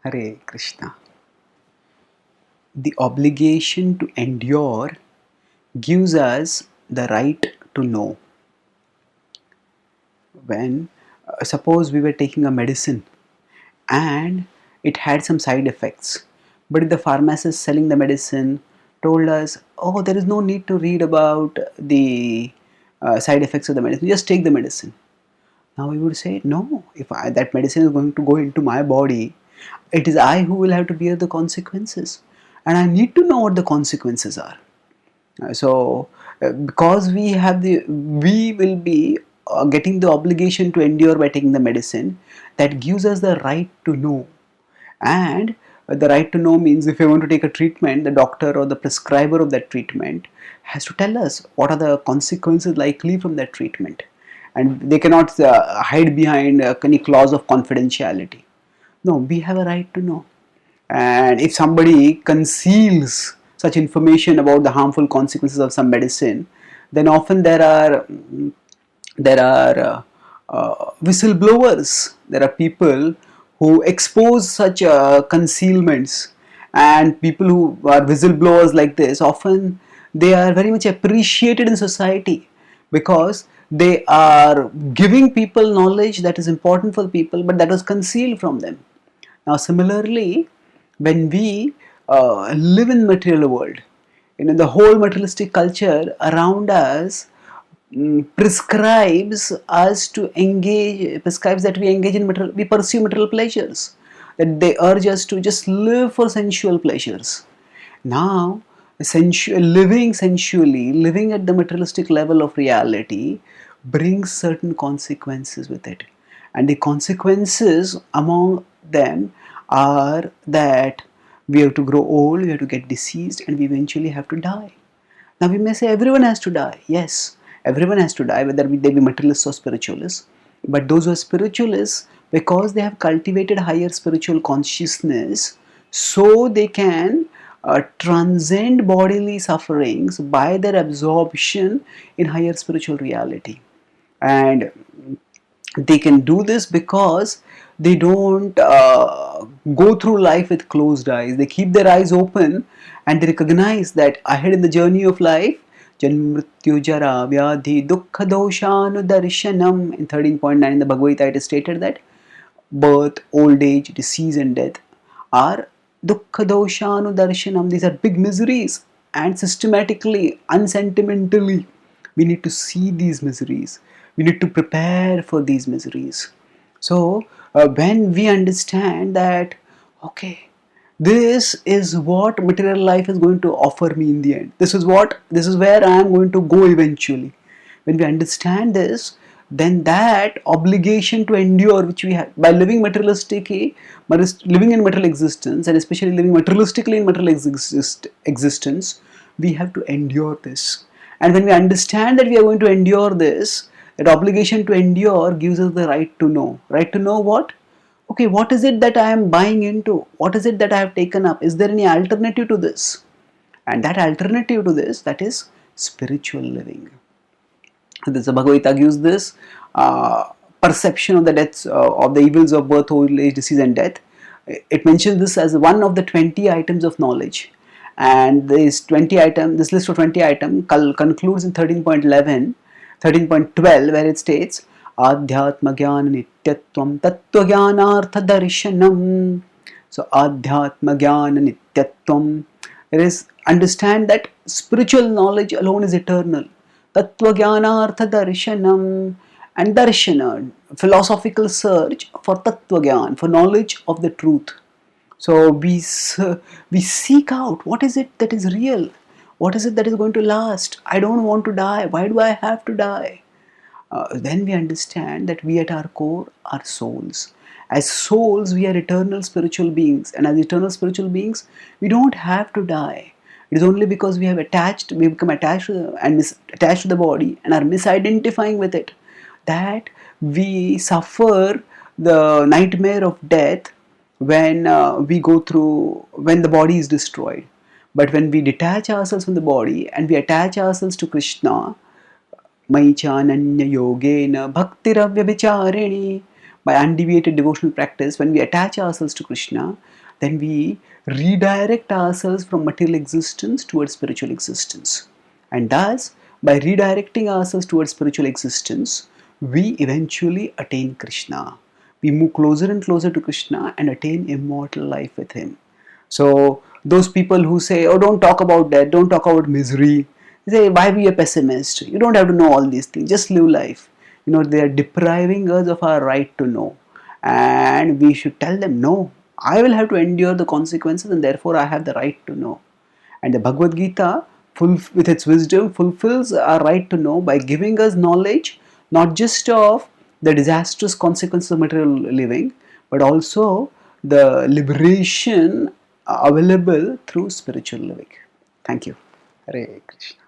Hare Krishna. The obligation to endure gives us the right to know. When, suppose we were taking a medicine and it had some side effects, but the pharmacist selling the medicine told us, oh, there is no need to read about the side effects of the medicine, just take the medicine. Now we would say, no, if that medicine is going to go into my body, it is I who will have to bear the consequences. And I need to know what the consequences are. Because we will be getting the obligation to endure by taking the medicine, that gives us the right to know. And the right to know means if we want to take a treatment, the doctor or the prescriber of that treatment has to tell us what are the consequences likely from that treatment. And they cannot hide behind any clause of confidentiality. No, we have a right to know. And if somebody conceals such information about the harmful consequences of some medicine, then often there are whistleblowers. There are people who expose such concealments, and people who are whistleblowers like this, often they are very much appreciated in society because they are giving people knowledge that is important for people, but that was concealed from them. Now, similarly, when we live in material world, the whole materialistic culture around us prescribes that we engage in material, we pursue material pleasures, that they urge us to just live for sensual pleasures. Now, living sensually, living at the materialistic level of reality brings certain consequences with it. And the consequences among them are that we have to grow old, we have to get diseased, and we eventually have to die. Now we may say everyone has to die. Yes, everyone has to die, whether they be materialists or spiritualists. But those who are spiritualists, because they have cultivated higher spiritual consciousness, so they can transcend bodily sufferings by their absorption in higher spiritual reality. And they can do this because they don't go through life with closed eyes. They keep their eyes open and they recognize that ahead in the journey of life, Janma Mrityu Jara Vyadhi Dukkha Doshanu Darshanam, in 13.9 in the Bhagavad-gita it is stated that birth, old age, disease and death are Dukkha Doshanu Darshanam. These are big miseries, and systematically, unsentimentally, we need to see these miseries. We need to prepare for these miseries. So, when we understand that, okay, this is what material life is going to offer me in the end. This is where I am going to go eventually. When we understand this, then that obligation to endure which we have by living materialistically, living in material existence, and especially living materialistically in material existence, we have to endure this. And when we understand that we are going to endure this, that obligation to endure gives us the right to know. Right to know what? Okay, what is it that I am buying into? What is it that I have taken up? Is there any alternative to this? And that alternative to this, that is spiritual living. The Bhagavad-gita gives this perception of the deaths, of the evils of birth, old age, disease and death. It mentions this as one of the 20 items of knowledge. And this list of 20 items concludes in 13.11, 13.12, where it states, Adhyatma Jnana Nityatvam Tattva Jnanartha Darshanam. So, Adhyatma Jnana Nityatvam. It is understand that spiritual knowledge alone is eternal. Tattva Jnanartha Darshanam. And Darshana, philosophical search for Tattva Jnana, for knowledge of the truth. So we seek out what is it that is real, what is it that is going to last. I don't want to die. Why do I have to die? Then we understand that we at our core are souls. As souls, we are eternal spiritual beings, and as eternal spiritual beings, we don't have to die. It is only because we become attached to the body and are misidentifying with it, that we suffer the nightmare of death when when the body is destroyed. But when we detach ourselves from the body and we attach ourselves to Krishna, Mai chananya yogena bhaktiravya vicharini, by undeviated devotional practice, when we attach ourselves to Krishna, then we redirect ourselves from material existence towards spiritual existence. And thus, by redirecting ourselves towards spiritual existence, we eventually attain Krishna. We move closer and closer to Krishna and attain immortal life with Him. So, those people who say, oh, don't talk about death, don't talk about misery, they say, why be a pessimist? You don't have to know all these things, just live life. They are depriving us of our right to know. And we should tell them, no, I will have to endure the consequences and therefore I have the right to know. And the Bhagavad-gita, with its wisdom, fulfills our right to know by giving us knowledge, not just of the disastrous consequences of material living, but also the liberation available through spiritual living. Thank you. Hare Krishna.